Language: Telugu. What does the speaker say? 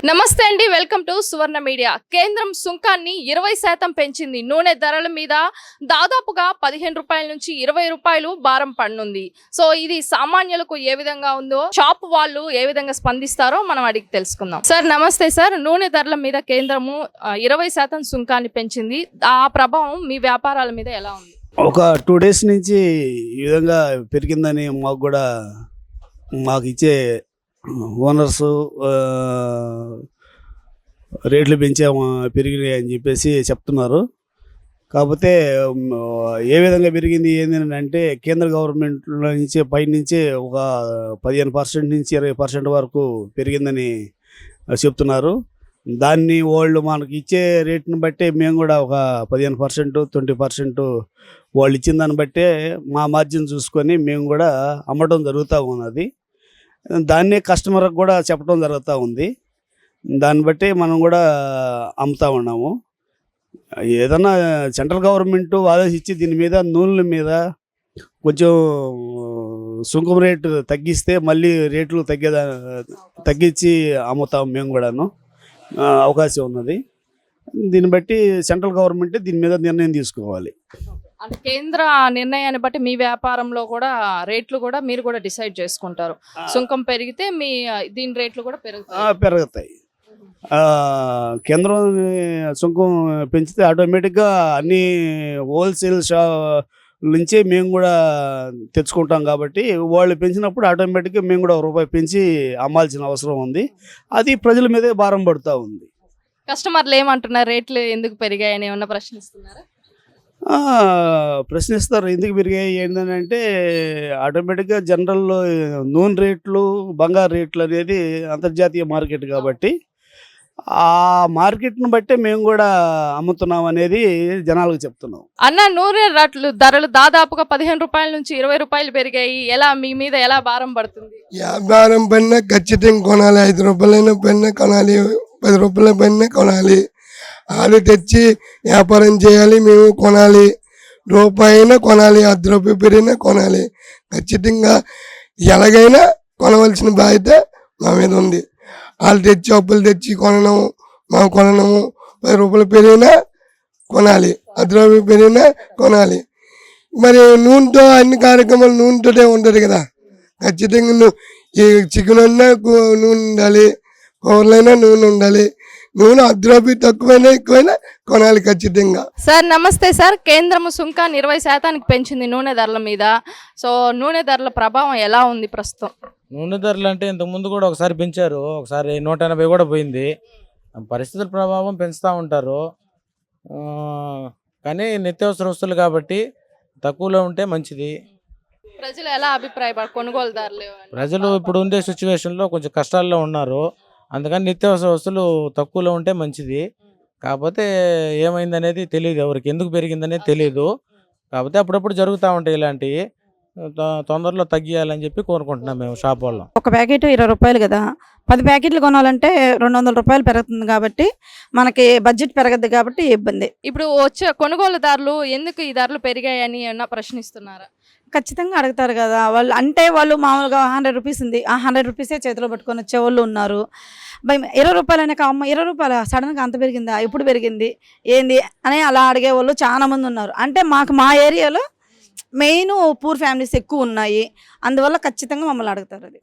నమస్తే అండి, వెల్కమ్ టు సువర్ణ మీడియా. కేంద్రం సుంకాన్ని 20% పెంచింది. నూనె ధరల మీద దాదాపుగా 15 రూపాయల నుంచి 20 రూపాయలు భారం పడనుంది. సో ఇది సామాన్యులకు ఏ విధంగా ఉందో, షాప్ వాళ్ళు ఏ విధంగా స్పందిస్తారో మనం అడిగి తెలుసుకుందాం. సార్ నమస్తే సార్. నూనె ధరల మీద కేంద్రము 20% సుంకాన్ని పెంచింది. ఆ ప్రభావం మీ వ్యాపారాల మీద ఎలా ఉంది? ఒక 2 days నుంచి ఈ విధంగా పెరిగిందని మాకు ఇచ్చే ఓనర్స్ రేట్లు పెరిగినాయి అని చెప్పేసి చెప్తున్నారు. కాకపోతే ఏ విధంగా పెరిగింది ఏంది అంటే కేంద్ర గవర్నమెంట్ నుంచి పైనుంచి ఒక 15% నుంచి 20% వరకు పెరిగిందని చెప్తున్నారు. దాన్ని వాళ్ళు మనకి ఇచ్చే రేట్ని బట్టే మేము కూడా ఒక 15%, 20% వాళ్ళు ఇచ్చిన దాన్ని బట్టే మా మార్జిన్ చూసుకొని మేము కూడా అమ్మడం జరుగుతూ ఉన్నది. దాన్నే కస్టమర్కి కూడా చెప్పడం జరుగుతూ ఉంది. దాన్ని బట్టి మనం కూడా అమ్ముతూ ఉన్నాము. ఏదన్నా సెంట్రల్ గవర్నమెంట్ ఆలోచించి దీని మీద నూనెల మీద కొంచెం సుంకం రేటు తగ్గిస్తే మళ్ళీ రేట్లు తగ్గించి అమ్ముతాం మేము కూడాను. అవకాశం ఉన్నది. దీన్ని బట్టి సెంట్రల్ గవర్నమెంట్ దీని మీద నిర్ణయం తీసుకోవాలి. అంటే కేంద్ర నిర్ణయాన్ని బట్టి మీ వ్యాపారంలో కూడా రేట్లు కూడా మీరు కూడా డిసైడ్ చేసుకుంటారు. సుంకం పెరిగితే మీ దీని రేట్లు కూడా పెరుగుతాయి. కేంద్రం సుంకం పెంచితే ఆటోమేటిక్గా అన్ని హోల్సేల్ నుంచి మేము కూడా తెచ్చుకుంటాం కాబట్టి వాళ్ళు పెంచినప్పుడు ఆటోమేటిక్గా మేము కూడా ₹1 పెంచి అమ్మాల్సిన అవసరం ఉంది. అది ప్రజల మీదే భారం పడుతూ ఉంది. కస్టమర్లు ఏమంటున్నారు? రేట్లు ఎందుకు పెరిగాయని ఏమన్నా ప్రశ్నిస్తున్నారా? ప్రశ్నిస్తారు. ఎందుకు పెరిగాయి ఏంటంటే ఆటోమేటిక్గా జనరల్లో నూనె రేట్లు, బంగారు రేట్లు అనేది అంతర్జాతీయ మార్కెట్ కాబట్టి ఆ మార్కెట్ను బట్టే మేము కూడా అమ్ముతున్నాం అనేది జనాలకు చెప్తున్నాం. అన్న, నూనె ధరలు దాదాపుగా 15 రూపాయల నుంచి 20 రూపాయలు పెరిగాయి. ఎలా మీ మీద ఎలా భారం పడుతుంది? భారం పడినా ఖచ్చితంగా కొనాలి. 5 రూపాయలైనా పడినా కొనాలి, 10 రూపాయల పడినా కొనాలి. వాళ్ళు తెచ్చి వ్యాపారం చేయాలి, మేము కొనాలి. రూపాయినా కొనాలి, ₹10 పెరిగినా కొనాలి. ఖచ్చితంగా ఎలాగైనా కొనవలసిన బాధ్యత మా మీద ఉంది. వాళ్ళు తెచ్చి అప్పులు తెచ్చి కొనడము, మేము కొనడము. 10 రూపాయలు పెరిగినా కొనాలి, ₹10 పెరిగినా కొనాలి. మరి నూనెతో అన్ని కార్యక్రమాలు నూనెతోటే ఉంటుంది కదా. ఖచ్చితంగా ఈ చికెన్ అన్నా నూనె ఉండాలి, కూరలైనా నూనె ఉండాలి. నూనె ₹10 తక్కువైనా ఎక్కువైనా కొనాలి ఖచ్చితంగా. సార్ నమస్తే సార్. కేంద్రము సుంకాన్ని 20% పెంచింది నూనె ధరల మీద. సో నూనె ధరల ప్రభావం ఎలా ఉంది ప్రస్తుతం? నూనె ధరలు అంటే ఇంతకుముందు కూడా ఒకసారి పెంచారు, ఒకసారి 180 కూడా పోయింది. పరిస్థితుల ప్రభావం పెంచుతూ ఉంటారు. కానీ నిత్యావసర వస్తువులు కాబట్టి తక్కువలో ఉంటే మంచిది. ప్రజలు ఎలా అభిప్రాయపడారు కొనుగోలుదారులు? ప్రజలు ఇప్పుడు ఉండే సిచ్యువేషన్లో కొంచెం కష్టాల్లో ఉన్నారు. అందుకని నిత్యావసర వస్తువులు తక్కువలో ఉంటే మంచిది. కాకపోతే ఏమైందనేది తెలియదు, ఎవరికి ఎందుకు పెరిగిందనేది తెలియదు. కాకపోతే అప్పుడప్పుడు జరుగుతూ ఉంటాయి ఇలాంటివి. తొందరలో తగ్గియాలని చెప్పి కోరుకుంటున్నాం మేము షాప్ వాళ్ళం. ఒక ప్యాకెట్ ₹20 కదా, 10 ప్యాకెట్లు కొనాలంటే ₹200 పెరుగుతుంది కాబట్టి మనకి బడ్జెట్ పెరగద్దు కాబట్టి ఇబ్బంది. ఇప్పుడు వచ్చే కొనుగోలుదారులు ఎందుకు ఈ ధరలు పెరిగాయని ఏమన్నా ప్రశ్నిస్తున్నారా? ఖచ్చితంగా అడుగుతారు కదా వాళ్ళు. అంటే వాళ్ళు మామూలుగా ₹100 ఉంది, ఆ ₹100 చేతిలో పట్టుకొని వచ్చేవాళ్ళు ఉన్నారు. ₹20 అయినా అమ్మ ₹20 సడన్గా అంత పెరిగిందా, ఎప్పుడు పెరిగింది ఏంది అని అలా అడిగేవాళ్ళు చాలా మంది ఉన్నారు. అంటే మా ఏరియాలో మెయిన్ పూర్ ఫ్యామిలీస్ ఎక్కువ ఉన్నాయి, అందువల్ల ఖచ్చితంగా మమ్మల్ని అడుగుతారు. అది